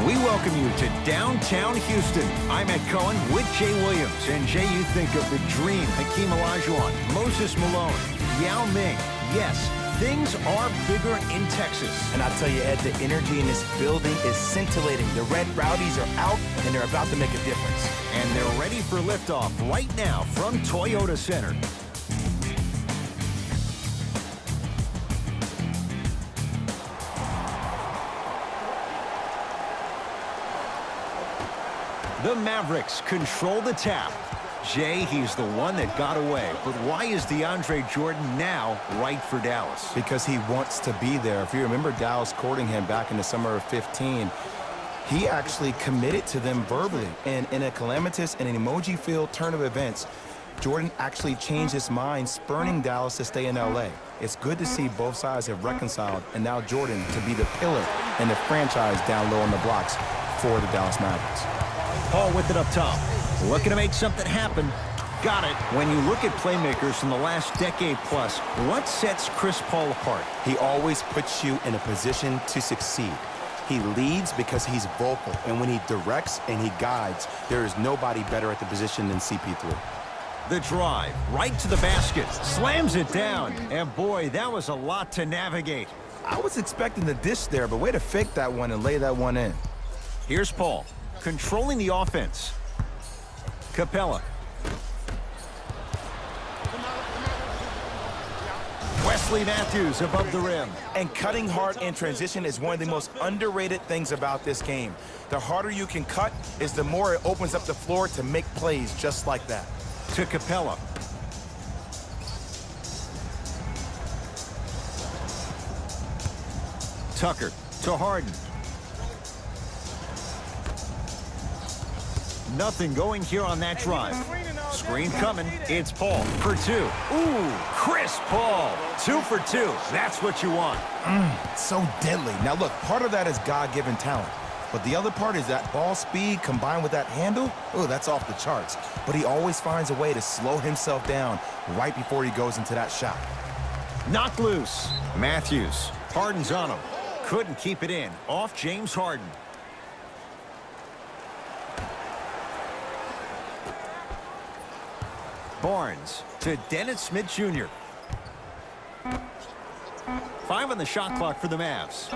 We welcome you to downtown Houston. I'm Ed Cohen with Jay Williams. And Jay, you think of the dream, Hakeem Olajuwon, Moses Malone, Yao Ming. Yes, things are bigger in Texas. And I tell you, Ed, the energy in this building is scintillating. The Red Rowdies are out, and they're about to make a difference. And they're ready for liftoff right now from Toyota Center. The Mavericks control the tap. Jay, he's the one that got away. But why is DeAndre Jordan now right for Dallas? Because he wants to be there. If you remember Dallas courting him back in the summer of 15, he actually committed to them verbally. And in a calamitous and an emoji-filled turn of events, Jordan actually changed his mind, spurning Dallas to stay in L.A. It's good to see both sides have reconciled, and now Jordan to be the pillar and the franchise down low on the blocks for the Dallas Mavericks. Paul with it up top. Looking to make something happen. Got it. When you look at playmakers from the last decade plus, what sets Chris Paul apart? He always puts you in a position to succeed. He leads because he's vocal, and when he directs and he guides, there is nobody better at the position than CP3. The drive, right to the basket, slams it down. And boy, that was a lot to navigate. I was expecting the dish there, but way to fake that one and lay that one in. Here's Paul, controlling the offense. Capella. Wesley Matthews above the rim. And cutting hard in transition is one of the most underrated things about this game. The harder you can cut is the more it opens up the floor to make plays just like that. To Capella. Tucker to Harden. Nothing going here on that drive. Screen coming. It's Paul for two. Ooh, Chris Paul. 2 for 2. That's what you want. So deadly. Now, look, part of that is God-given talent. But the other part is that ball speed combined with that handle. Oh, that's off the charts. But he always finds a way to slow himself down right before he goes into that shot. Knocked loose. Matthews. Harden's on him. Couldn't keep it in. Off James Harden. Barnes to Dennis Smith Jr. 5 on the shot clock for the Mavs.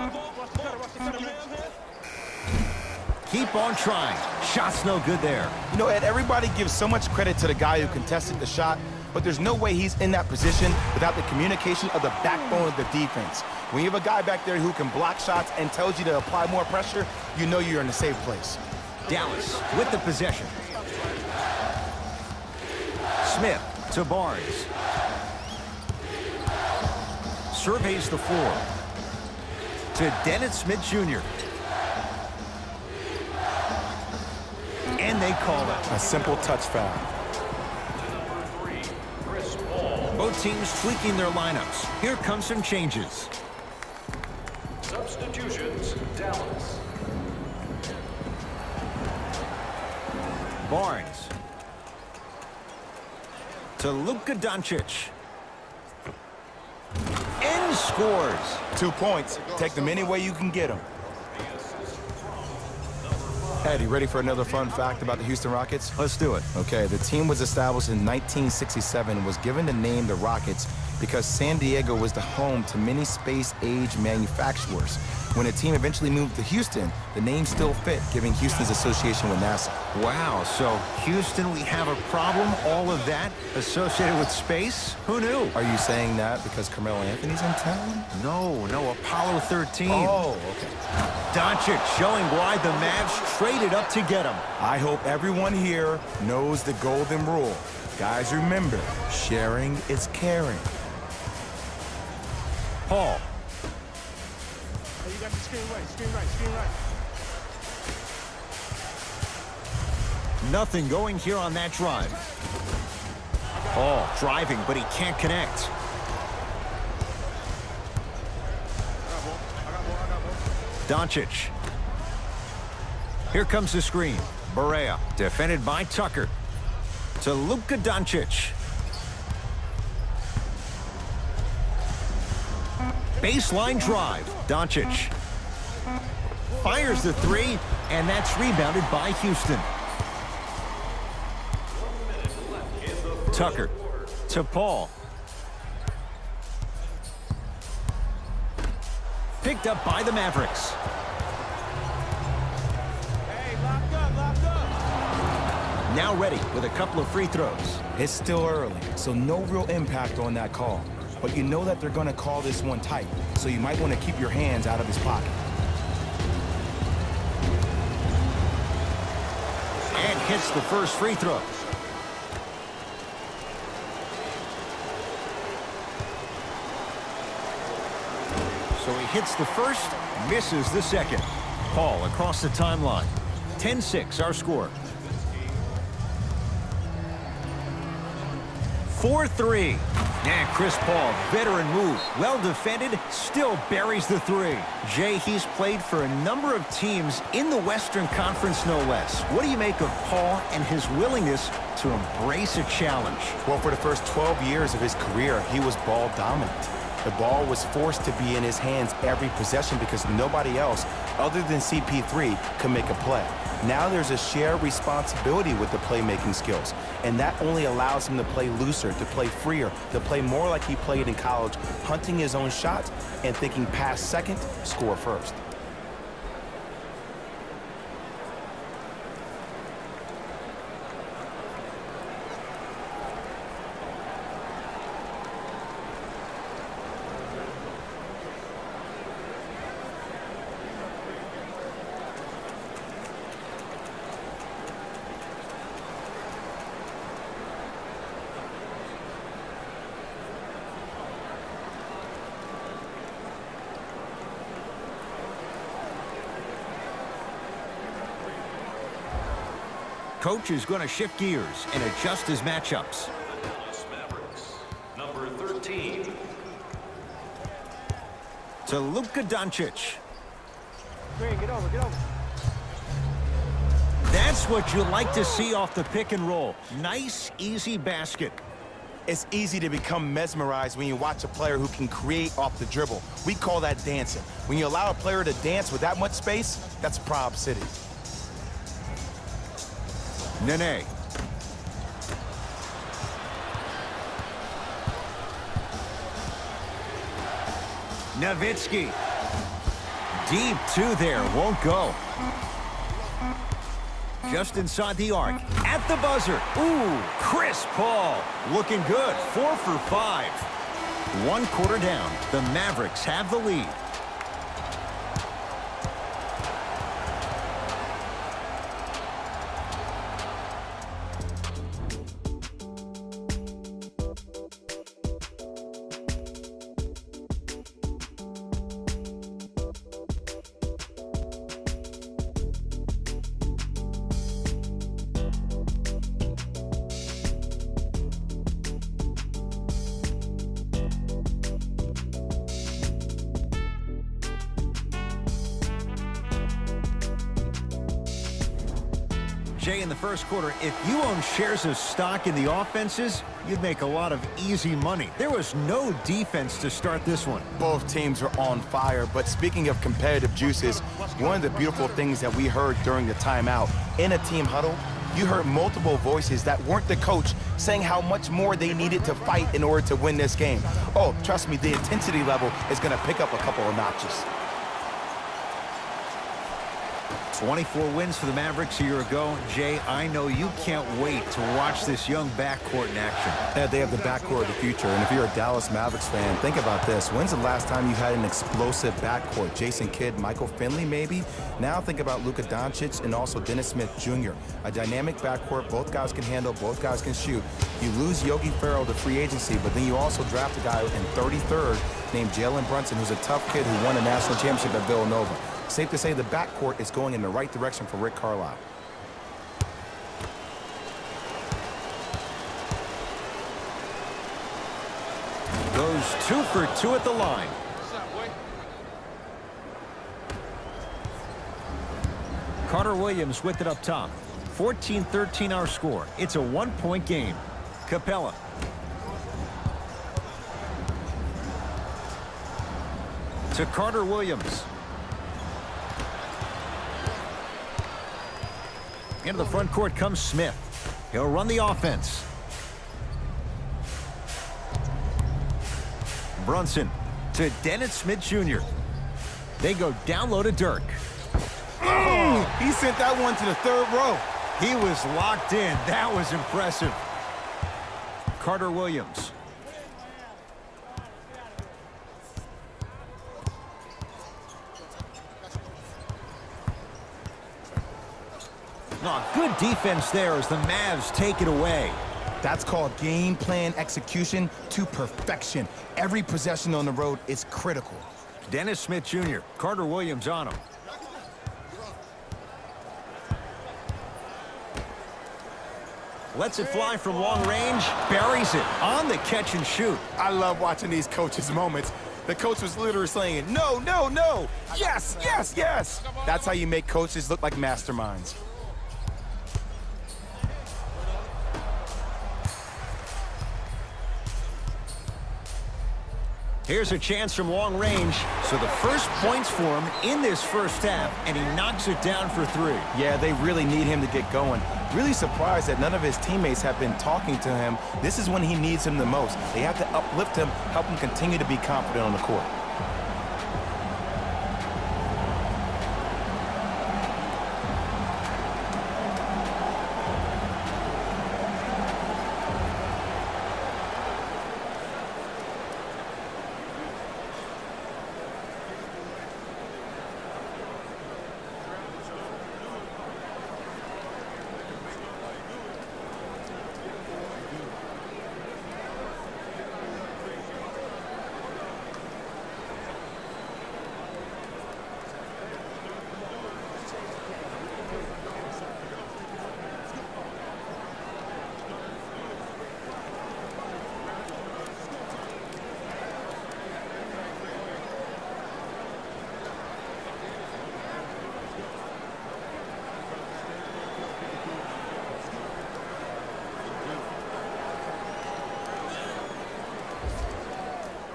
Keep on trying. Shot's no good there. You know, Ed, everybody gives so much credit to the guy who contested the shot, but there's no way he's in that position without the communication of the backbone of the defense. When you have a guy back there who can block shots and tells you to apply more pressure, you know you're in a safe place. Dallas with the possession. Smith to Barnes. Surveys the floor. To Dennis Smith Jr. And they call it. A simple touch foul. Both teams tweaking their lineups. Here come some changes. Substitutions, Dallas. Barnes. To Luka Doncic. And scores. 2 points. Take them any way you can get them. Ed, you ready for another fun fact about the Houston Rockets? Let's do it. Okay, the team was established in 1967 and was given the name the Rockets because San Diego was the home to many space-age manufacturers. When the team eventually moved to Houston, the name still fit, giving Houston's association with NASA. Wow, so Houston, we have a problem, all of that associated with space? Who knew? Are you saying that because Carmelo Anthony's in town? No, Apollo 13. Oh, okay. Doncic showing why the Mavs traded up to get him. I hope everyone here knows the golden rule. Guys, remember, sharing is caring. Paul. You got the screen right. Nothing going here on that drive. Paul driving, but he can't connect. Doncic. Here comes the screen. Barea defended by Tucker. To Luka Doncic. Baseline drive. Doncic. fires the three, and that's rebounded by Houston. Tucker to Paul. Picked up by the Mavericks. Hey, locked up. Now ready with a couple of free throws. It's still early, so no real impact on that call. But you know that they're going to call this one tight, so you might want to keep your hands out of his pocket. And hits the first free throw. So he hits the first, misses the second. Paul across the timeline. 10-6 our score. 4-3. And Chris Paul, veteran move, well defended, still buries the three. Jay, he's played for a number of teams in the Western Conference, no less. What do you make of Paul and his willingness to embrace a challenge? Well, for the first 12 years of his career, he was ball dominant. The ball was forced to be in his hands every possession because nobody else, other than CP3, could make a play. Now there's a shared responsibility with the playmaking skills, and that only allows him to play looser, to play freer, to play more like he played in college, hunting his own shots and thinking pass second, score first. Coach is going to shift gears and adjust his matchups. Mavericks, number 13. To Luka Doncic. Green, get over, get over. That's what you like to see off the pick and roll. Nice, easy basket. It's easy to become mesmerized when you watch a player who can create off the dribble. We call that dancing. When you allow a player to dance with that much space, that's Prob City. Nene. Nowitzki. Deep two there, won't go. Just inside the arc, at the buzzer. Ooh, Chris Paul, looking good, 4 for 5. 1 quarter down, the Mavericks have the lead. Jay, in the first quarter, if you own shares of stock in the offenses, you'd make a lot of easy money. There was no defense to start this one. Both teams are on fire, but speaking of competitive juices, one of the beautiful things that we heard during the timeout, in a team huddle, you heard multiple voices that weren't the coach saying how much more they needed to fight in order to win this game. Oh, trust me, the intensity level is going to pick up a couple of notches. 24 wins for the Mavericks a year ago. Jay, I know you can't wait to watch this young backcourt in action. Yeah, they have the backcourt of the future, and if you're a Dallas Mavericks fan, think about this. When's the last time you had an explosive backcourt? Jason Kidd, Michael Finley, maybe? Now think about Luka Doncic and also Dennis Smith Jr. A dynamic backcourt, both guys can handle, both guys can shoot. You lose Yogi Ferrell to free agency, but then you also draft a guy in 33rd named Jalen Brunson, who's a tough kid who won a national championship at Villanova. Safe to say the backcourt is going in the right direction for Rick Carlisle. Goes 2 for 2 at the line. Carter Williams with it up top. 14-13 our score. It's a 1-point game. Capella. To Carter Williams. Into the front court comes Smith. He'll run the offense. Brunson to Dennis Smith Jr. They go down low to Dirk. He sent that one to the third row. He was locked in. That was impressive. Carter Williams. Oh, good defense there as the Mavs take it away. That's called game plan execution to perfection. Every possession on the road is critical. Dennis Smith Jr., Carter Williams on him. Lets it fly from long range, buries it on the catch and shoot. I love watching these coaches' moments. The coach was literally saying, no, no, no, yes, yes, yes. That's how you make coaches look like masterminds. Here's a chance from long range. So the first points for him in this first half, and he knocks it down for 3. Yeah, they really need him to get going. Really surprised that none of his teammates have been talking to him. This is when he needs him the most. They have to uplift him, help him continue to be confident on the court.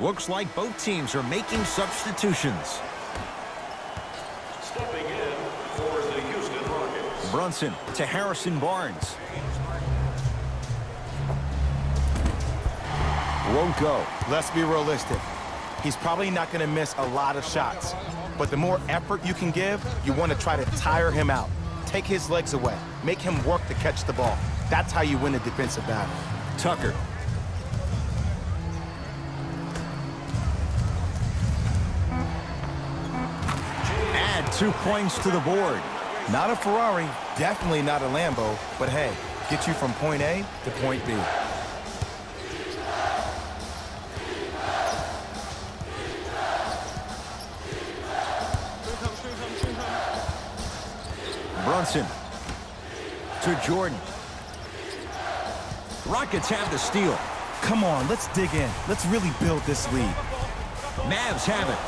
Looks like both teams are making substitutions. Stepping in for the Houston Rockets. Brunson to Harrison Barnes. Won't go. Let's be realistic. He's probably not going to miss a lot of shots. But the more effort you can give, you want to try to tire him out. Take his legs away. Make him work to catch the ball. That's how you win a defensive battle. Tucker. Add 2 points to the board. Not a Ferrari, definitely not a Lambo, but hey, get you from point A to point B. Brunson to Jordan. Rockets have the steal. Come on, let's dig in. Let's really build this lead. Mavs have it.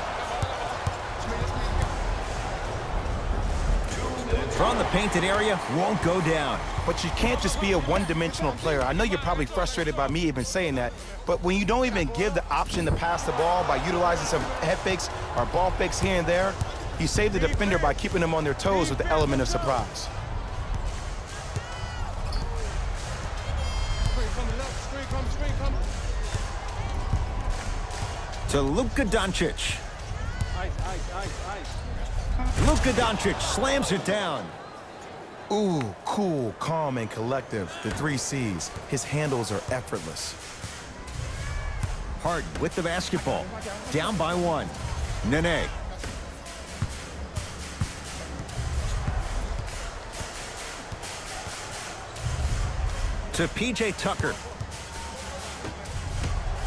From the painted area, won't go down. But you can't just be a one-dimensional player. I know you're probably frustrated by me even saying that, but when you don't even give the option to pass the ball by utilizing some head fakes or ball fakes here and there, you save the defender by keeping them on their toes with the element of surprise. To Luka Doncic. Luka Doncic slams it down. Ooh, cool, calm, and collective. The 3 C's. His handles are effortless. Harden with the basketball. Down by 1. Nene. To P.J. Tucker.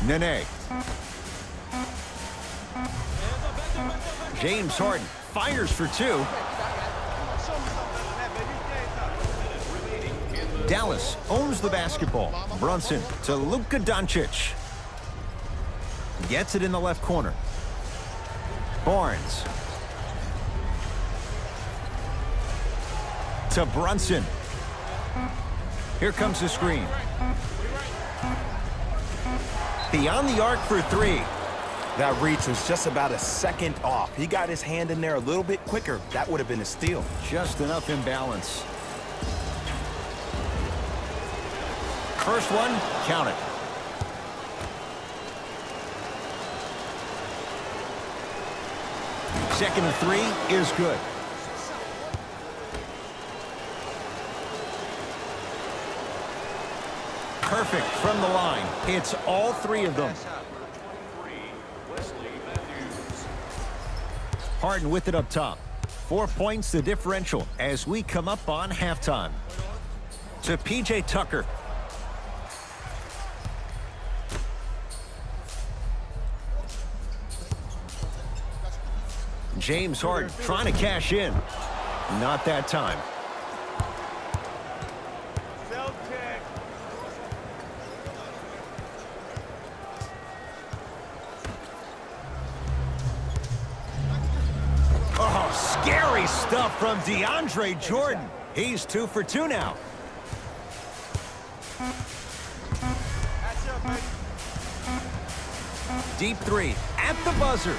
Nene. James Harden fires for 2. Dallas owns the basketball. Brunson to Luka Doncic. Gets it in the left corner. Barnes. To Brunson. Here comes the screen. Beyond the arc for 3. That reach was just about a second off. He got his hand in there a little bit quicker. That would have been a steal. Just enough imbalance. First one, count it. Second and 3 is good. Perfect from the line. It's all 3 of them. Harden with it up top. 4 points the differential as we come up on halftime. To P.J. Tucker. James Harden trying to cash in. Not that time. Oh, scary stuff from DeAndre Jordan. He's 2 for 2 now. Deep 3 at the buzzer.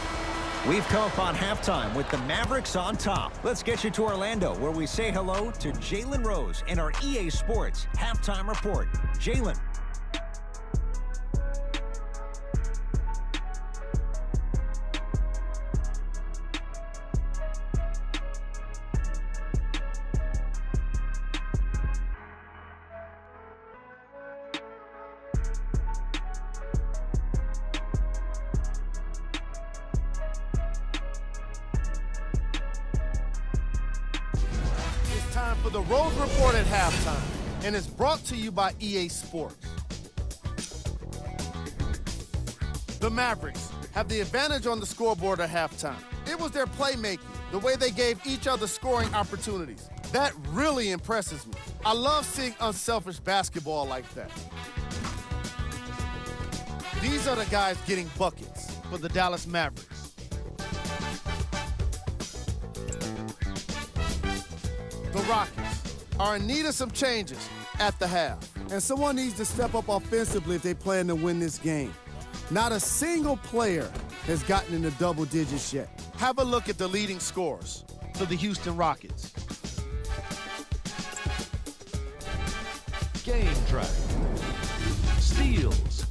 We've come up on halftime with the Mavericks on top. Let's get you to Orlando, where we say hello to Jalen Rose in our EA Sports Halftime Report. Jalen. Time for the Rose Report at halftime, and it's brought to you by EA Sports. The Mavericks have the advantage on the scoreboard at halftime. It was their playmaking, the way they gave each other scoring opportunities. That really impresses me. I love seeing unselfish basketball like that. These are the guys getting buckets for the Dallas Mavericks. The Rockets are in need of some changes at the half. And someone needs to step up offensively if they plan to win this game. Not a single player has gotten into double digits yet. Have a look at the leading scorers for the Houston Rockets. Game track. Steals.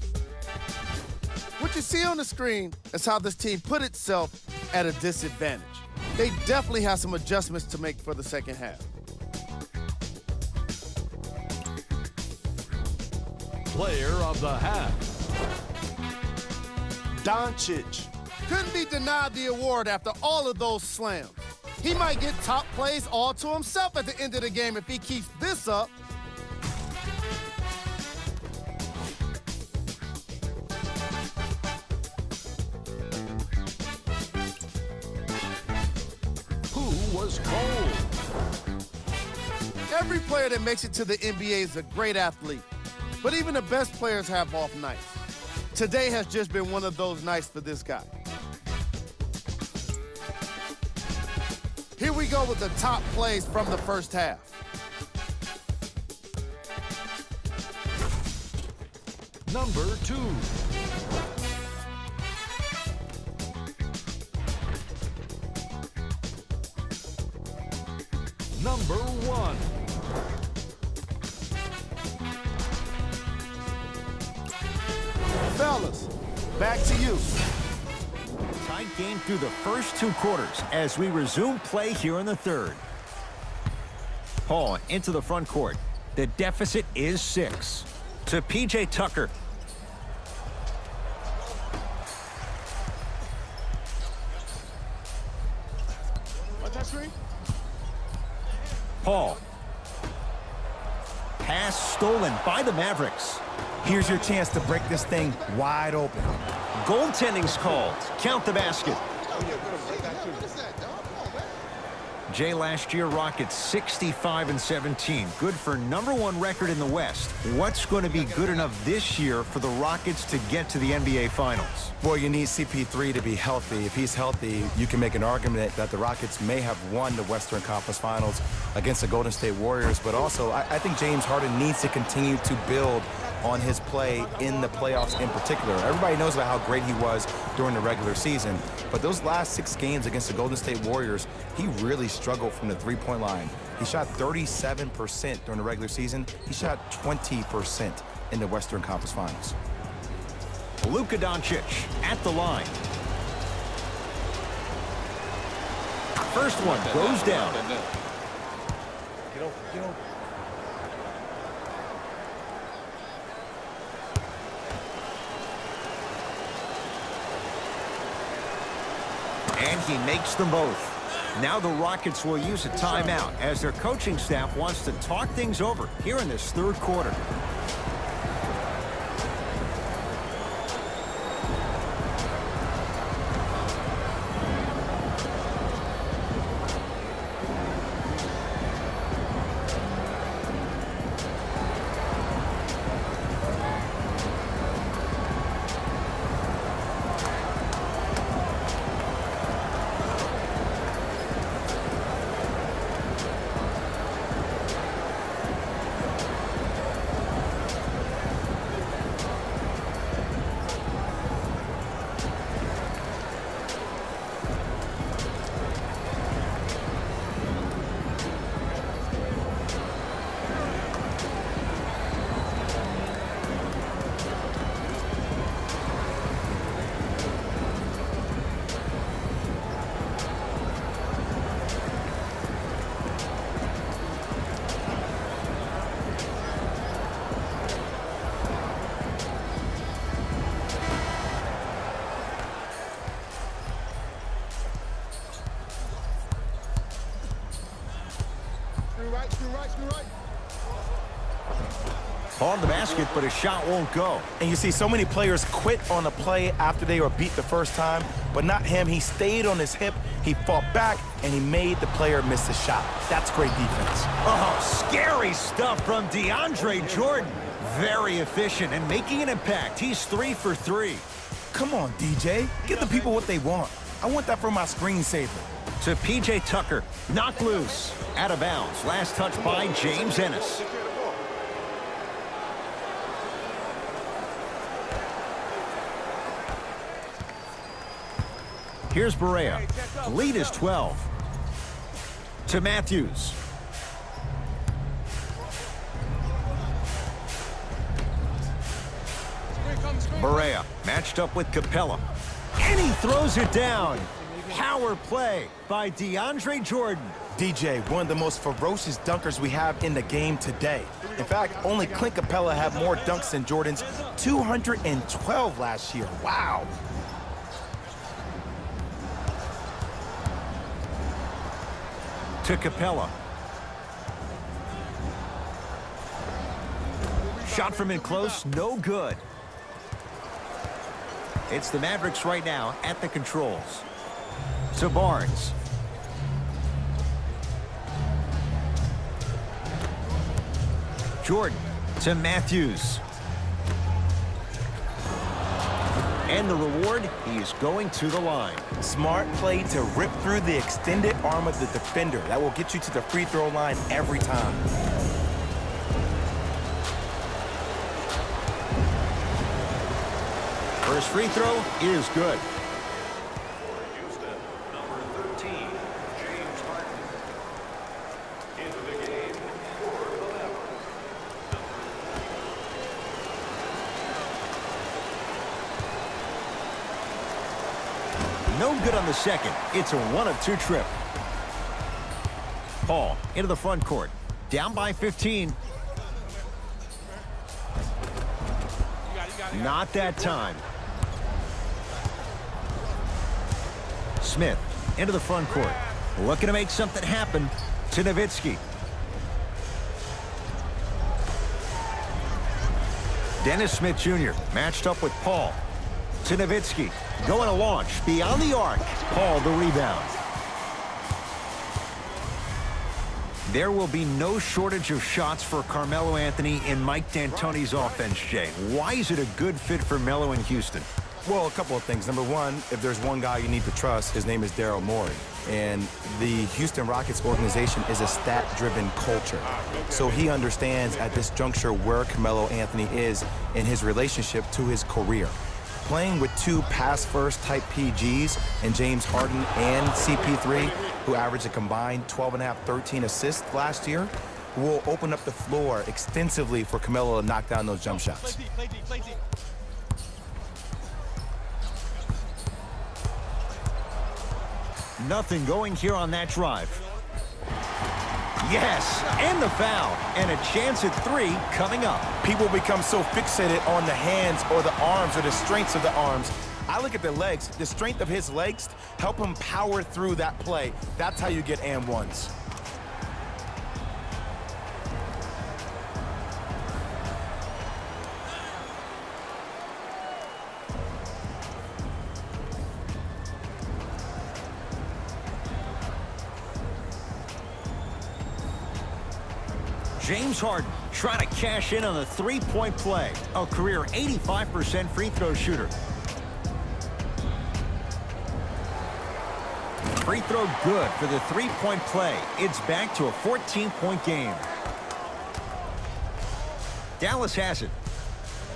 What you see on the screen is how this team put itself at a disadvantage. They definitely have some adjustments to make for the second half. Player of the half. Doncic couldn't be denied the award after all of those slams. He might get top plays all to himself at the end of the game if he keeps this up. Who was cold? Every player that makes it to the NBA is a great athlete, but even the best players have off nights. Today has just been one of those nights for this guy. Here we go with the top plays from the first half. Number 2. Number 1. Fellas, back to you. Tight game through the first 2 quarters as we resume play here in the third. Paul into the front court. The deficit is 6. To P.J. Tucker. What's that screen? Paul. Pass stolen by the Mavericks. Here's your chance to break this thing wide open. Goaltending's called. Count the basket. Jay, last year, Rockets 65-17. Good for #1 record in the West. What's going to be good enough this year for the Rockets to get to the NBA Finals? Well, you need CP3 to be healthy. If he's healthy, you can make an argument that the Rockets may have won the Western Conference Finals against the Golden State Warriors. But also, I think James Harden needs to continue to build on his play in the playoffs in particular. Everybody knows about how great he was during the regular season, but those last 6 games against the Golden State Warriors, he really struggled from the three-point line. He shot 37% during the regular season. He shot 20% in the Western Conference Finals. Luka Doncic at the line. First one goes down. Get over, get over. And he makes them both. Now the Rockets will use a timeout as their coaching staff wants to talk things over here in this third quarter. On the basket, but his shot won't go. And you see so many players quit on a play after they were beat the first time, but not him. He stayed on his hip, he fought back, and he made the player miss the shot. That's great defense. Oh, scary stuff from DeAndre Jordan. Very efficient and making an impact. He's 3 for 3. Come on, DJ. Give the people what they want. I want that for my screensaver. To P.J. Tucker, knocked loose. Out of bounds. Last touch by James Ennis. Here's Barea. The lead is 12. To Matthews. Barea matched up with Capella. And he throws it down. Power play by DeAndre Jordan. DJ, one of the most ferocious dunkers we have in the game today. In fact, only Clint Capella had more dunks than Jordan's 212 last year. Wow. To Capella. Shot from in close, no good. It's the Mavericks right now at the controls. To Barnes. Jordan to Matthews. And the reward, he is going to the line. Smart play to rip through the extended arm of the defender. That will get you to the free throw line every time. First free throw is good. For Houston, number 13, James Harden. Into the game for the Mavericks. No good on the second. It's a 1-of-2 trip. Paul into the front court. Down by 15. Not that time. Smith into the front court. Looking to make something happen. To Nowitzki. Dennis Smith Jr. matched up with Paul. To Nowitzki. Going to launch beyond the arc. Paul the rebound. There will be no shortage of shots for Carmelo Anthony in Mike D'Antoni's offense, Jay. Why is it a good fit for Melo in Houston? Well, a couple of things. Number one, if there's one guy you need to trust, his name is Daryl Morey. And the Houston Rockets organization is a stat-driven culture. So he understands at this juncture where Carmelo Anthony is in his relationship to his career. Playing with two pass-first type PGs in James Harden and CP3, who averaged a combined 12.5, 13 assists last year, will open up the floor extensively for Carmelo to knock down those jump shots. Nothing going here on that drive. Yes, and the foul, and a chance at 3 coming up. People become so fixated on the hands or the arms or the strengths of the arms. I look at the legs. The strength of his legs help him power through that play. That's how you get and ones. James Harden trying to cash in on the three-point play. A career 85% free throw shooter. Free throw good for the three-point play. It's back to a 14-point game. Dallas has it.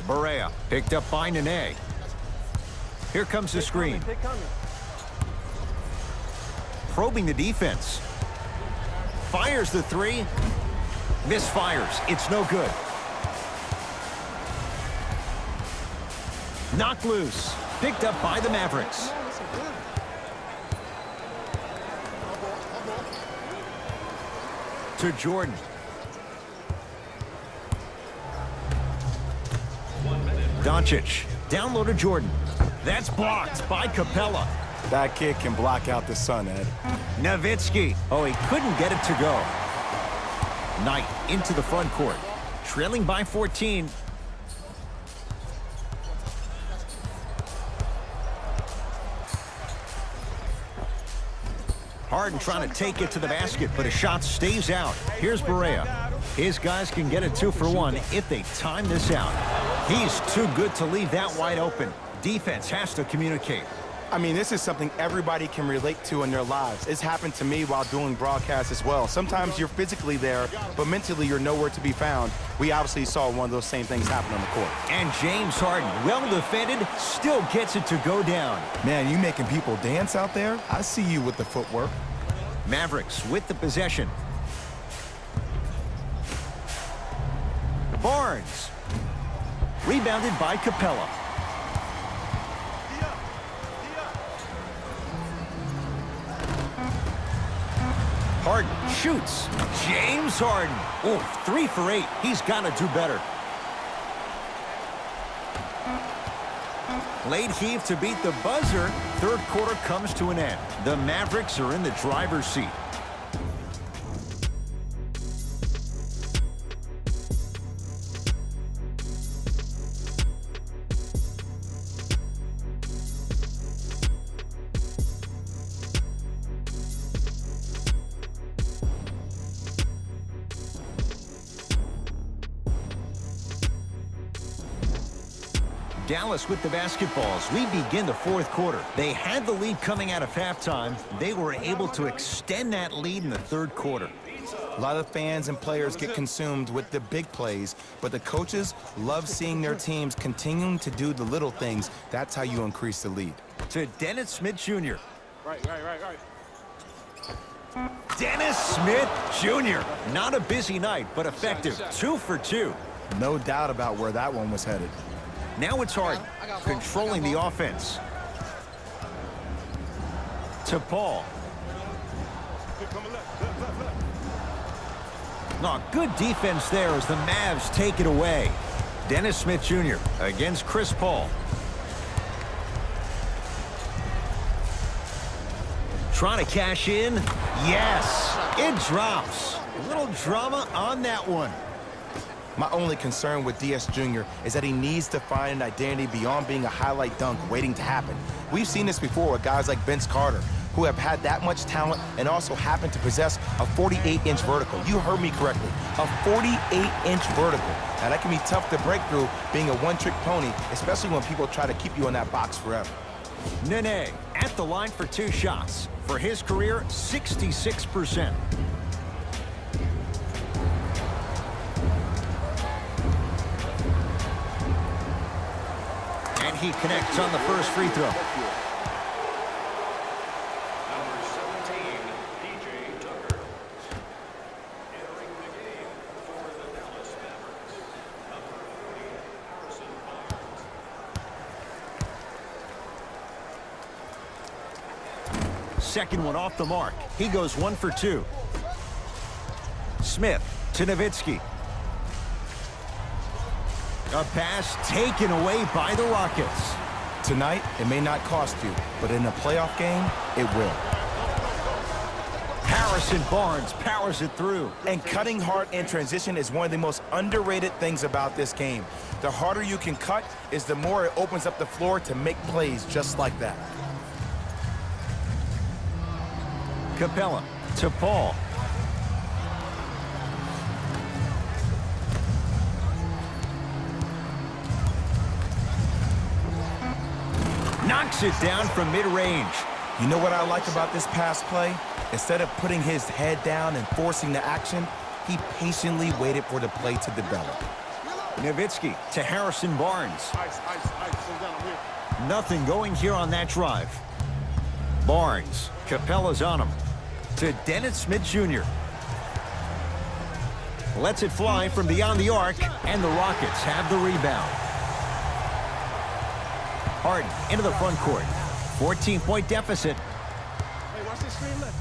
Barea picked up by Nene. Here comes the screen. Probing the defense. Fires the 3. Misfires. It's no good. Knocked loose. Picked up by the Mavericks. To Jordan. Doncic. Down low to Jordan. That's blocked by Capella. That kid can block out the sun, Ed. Nowitzki. Oh, he couldn't get it to go. Knight into the front court. Trailing by 14. Harden trying to take it to the basket, but a shot stays out. Here's Barea. His guys can get a 2-for-1 if they time this out. He's too good to leave that wide open. Defense has to communicate. I mean, this is something everybody can relate to in their lives. It's happened to me while doing broadcasts as well. Sometimes you're physically there, but mentally you're nowhere to be found. We obviously saw one of those same things happen on the court. And James Harden, well defended, still gets it to go down. Man, you making people dance out there? I see you with the footwork. Mavericks with the possession. Barnes. Rebounded by Capella. Harden shoots. James Harden. Oh, 3 for 8. He's got to do better. Late heave to beat the buzzer. Third quarter comes to an end. The Mavericks are in the driver's seat. Dallas with the basketballs. We begin the fourth quarter. They had the lead coming out of halftime. They were able to extend that lead in the third quarter. A lot of fans and players get consumed with the big plays, but the coaches love seeing their teams continuing to do the little things. That's how you increase the lead. To Dennis Smith Jr. Right. Dennis Smith Jr. Not a busy night, but effective. 2 for 2. No doubt about where that one was headed. Now it's Harden, controlling the offense. To Paul. Oh, good defense there as the Mavs take it away. Dennis Smith Jr. against Chris Paul. Trying to cash in. Yes, it drops. A little drama on that one. My only concern with DS Jr. is that he needs to find an identity beyond being a highlight dunk waiting to happen. We've seen this before with guys like Vince Carter, who have had that much talent and also happen to possess a 48-inch vertical. You heard me correctly, a 48-inch vertical. Now, that can be tough to break through being a one-trick pony, especially when people try to keep you in that box forever. Nene at the line for 2 shots. For his career, 66%. And he connects on the first free throw. Number 17, DJ Tucker. Entering the game second one off the mark. He goes 1 for 2. Smith to Nowitzki. A pass taken away by the Rockets. Tonight, it may not cost you, but in a playoff game, it will. Harrison Barnes powers it through. And cutting hard in transition is one of the most underrated things about this game. The harder you can cut is the more it opens up the floor to make plays just like that. Capella to Paul. Knocks it down from mid-range. You know what I like about this pass play? Instead of putting his head down and forcing the action, he patiently waited for the play to develop. Nowitzki to Harrison Barnes. Slow down here. Nothing going here on that drive. Barnes, Capella's on him. To Dennis Smith Jr. Lets it fly from beyond the arc, and the Rockets have the rebound. Harden into the front court. 14-point deficit. Hey, watch this screen left.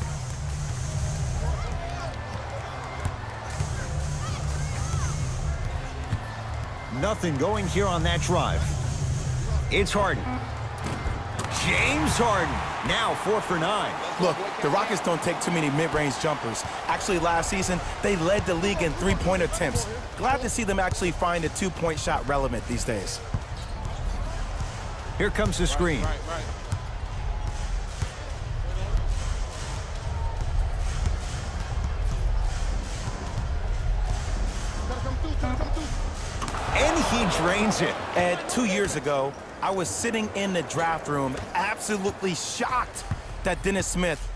Nothing going here on that drive. It's Harden. James Harden, now 4 for 9. Look, the Rockets don't take too many mid-range jumpers. Actually, last season, they led the league in three-point attempts. Glad to see them actually find a two-point shot relevant these days. Here comes the screen. Right. And he drains it. And 2 years ago, I was sitting in the draft room absolutely shocked that Dennis Smith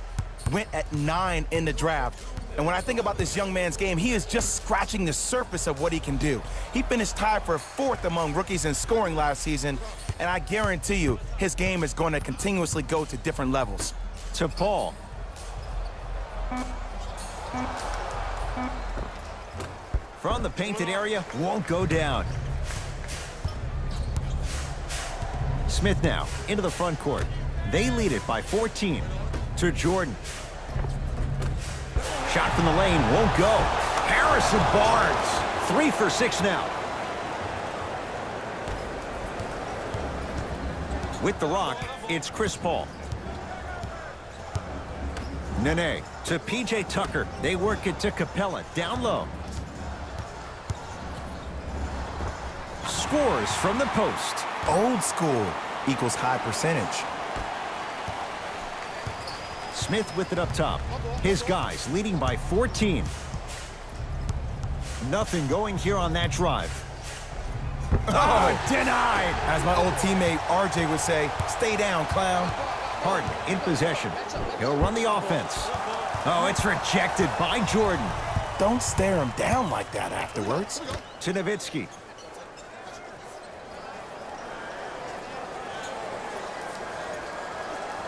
went at 9 in the draft. And when I think about this young man's game, he is just scratching the surface of what he can do. He finished tied for 4th among rookies in scoring last season, and I guarantee you his game is going to continuously go to different levels. To Paul. From the painted area, won't go down. Smith now into the front court. They lead it by 14. To Jordan. Shot from the lane, won't go. Harrison Barnes, 3 for 6 now. With the rock, it's Chris Paul. Nene to P.J. Tucker. They work it to Capella, down low. Scores from the post. Old school equals high percentage. Smith with it up top. His guys leading by 14. Nothing going here on that drive. Oh, denied! As my old teammate RJ would say, stay down, clown. Harden in possession. He'll run the offense. Oh, it's rejected by Jordan. Don't stare him down like that afterwards. To Nowitzki.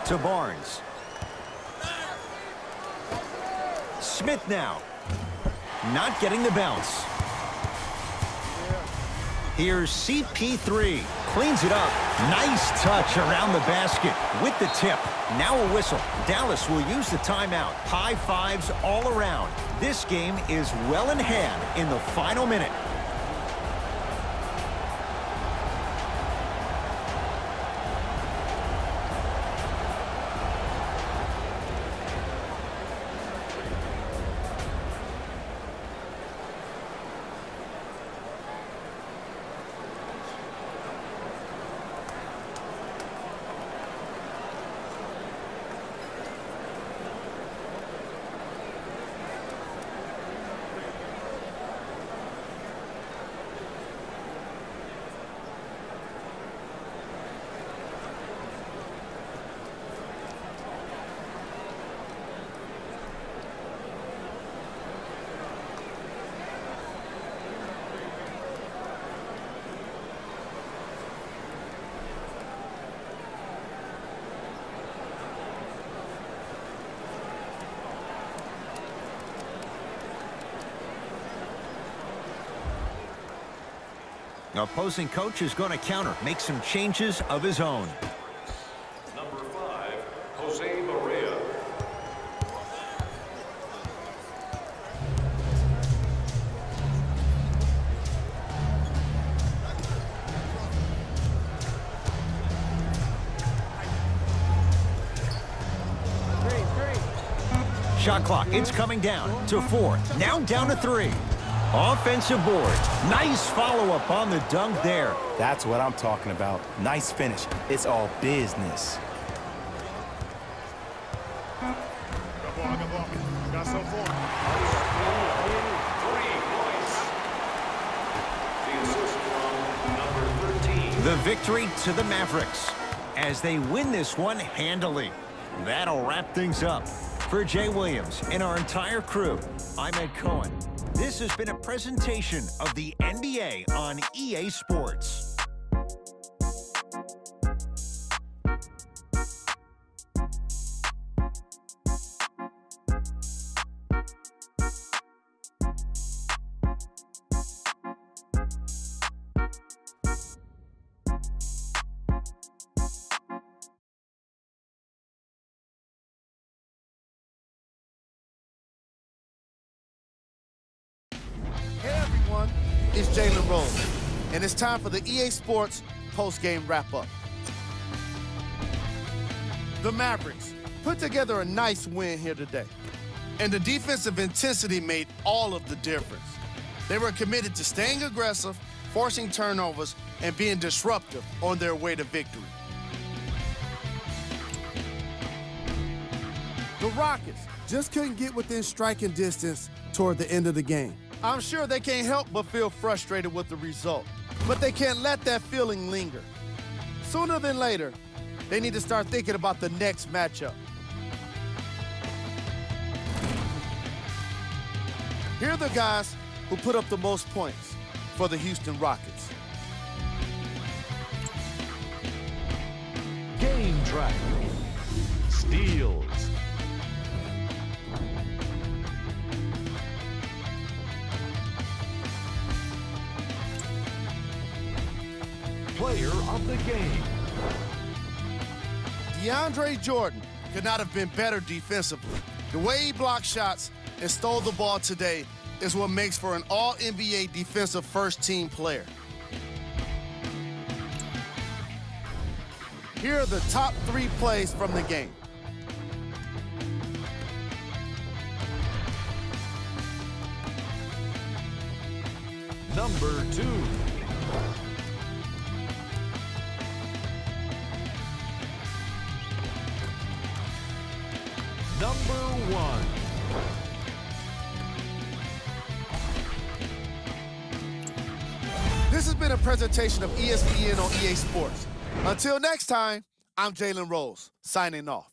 To Barnes. Smith now. Not getting the bounce. Here's CP3. Cleans it up. Nice touch around the basket with the tip. Now a whistle. Dallas will use the timeout. High fives all around. This game is well in hand in the final minute. Opposing coach is going to counter, make some changes of his own. Number 5, Jose Maria. Shot clock, it's coming down to 4. Now down to 3. Offensive board. Nice follow-up on the dunk there. That's what I'm talking about. Nice finish. It's all business. Got some for him. 3 points. The assist from number 13. The victory to the Mavericks as they win this one handily. That'll wrap things up. For Jay Williams and our entire crew, I'm Ed Cohen. This has been a presentation of the NBA on EA Sports. Hey everyone, it's Jalen Rose, and it's time for the EA Sports post-game wrap-up. The Mavericks put together a nice win here today, and the defensive intensity made all of the difference. They were committed to staying aggressive, forcing turnovers, and being disruptive on their way to victory. The Rockets just couldn't get within striking distance toward the end of the game. I'm sure they can't help but feel frustrated with the result, but they can't let that feeling linger. Sooner than later, they need to start thinking about the next matchup. Here are the guys who put up the most points for the Houston Rockets. Game track. Steals. Player of the game. DeAndre Jordan could not have been better defensively. The way he blocked shots and stole the ball today is what makes for an all-NBA defensive first-team player. Here are the top 3 plays from the game. Number 2. Number 1. This has been a presentation of ESPN on EA Sports. Until next time, I'm Jalen Rose, signing off.